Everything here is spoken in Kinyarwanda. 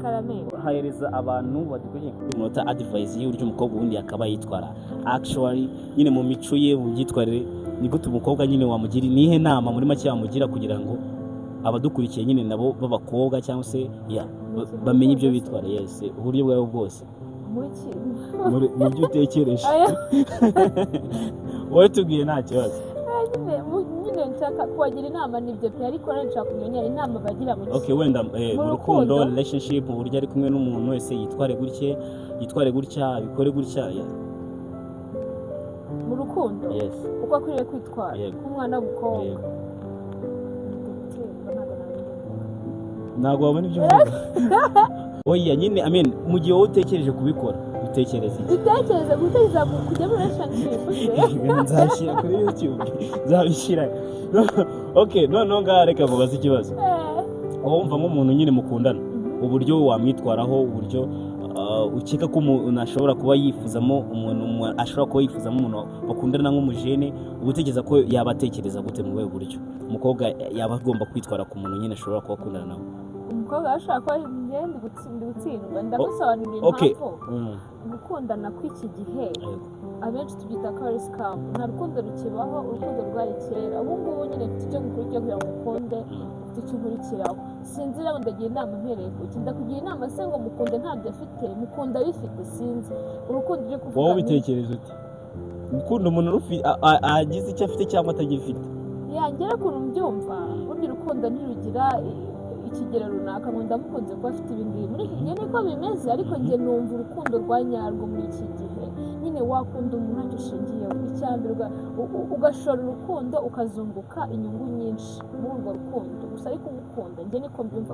karame hahereza abantu badukwiye kumunota advice y'uburyo umukobwa wundi akaba yitwara actually nyine mu mico ye mu byitwarire ni gute umukobwa nyine wamugira nihe nama muri make yamugira kugira ngo abadukurikiye nyine nabo b'abakobwa cyangwa se bamenye ibyo bitwara yese uburyo bwawe bwose mu byo utekereje wowe tubwiye nta kibazo nyine nshaka kubagira inama n'ibyo pe ariko nshaka kumenya inama bagira mu okay wenda mu rukundo relationship uburyo ari kumwe n'umuntu wese yitware gutya bikore gutya mu rukundo uko akwiriye kwitwara nk'umwana w'umukobwa ntabwo wabona ibyo uvuga oya nyine mu gihe wowe utekereje kubikora utekereza iki gutekereza kujya muri relationship nzashyira kuri YouTube nzabishyira okay noneho ngaha reka mubaze ikibazo wumva nk'umuntu nyine mukundana uburyo wamwitwaraho uburyo ukeka ko umuntu ashobora kuba yifuzamo umuntu bakundana nk'umujene ubutekereza ko yaba atekereza gute mu buryo umukobwa yaba agomba kwitwara ku muntu nyine ashobora kuba akundana nawe umukobwa ashaka ko ngende gutsindwa ndagusobanurira impamvu gukundana kw'iki gihe abenshi tubyita ko ari scam nta rukundo rukibaho urukundo rwari kera ubu ngubu nyine mfite icyo ngukurikiye kugira ngo mukunde ufite icyo nkurikiraho sinzi rero ndagira inama mpereye kuki ndakugira inama se ngo mukunde ntabyo afite mukunda bifite sinzi urukundo uje kuvuga wowe ubitekereza ute ukunda umuntu agize icyo afite cyangwa atagifite yangera ukuntu mbyumva ubundi urukundo ntirugira ikigero runaka ngo ndamukunze kuba afite ibindi muri iki gihe niko bimeze ariko njye numva urukundo rwa nyarwo muri iki gihe nyine wakunda umuntu ntacyo ushingiyeho icyambere ugashora urukundo ukazunguka inyungu nyinshi muri urwo rukundo gusa ariko umukunda njye niko mbyumva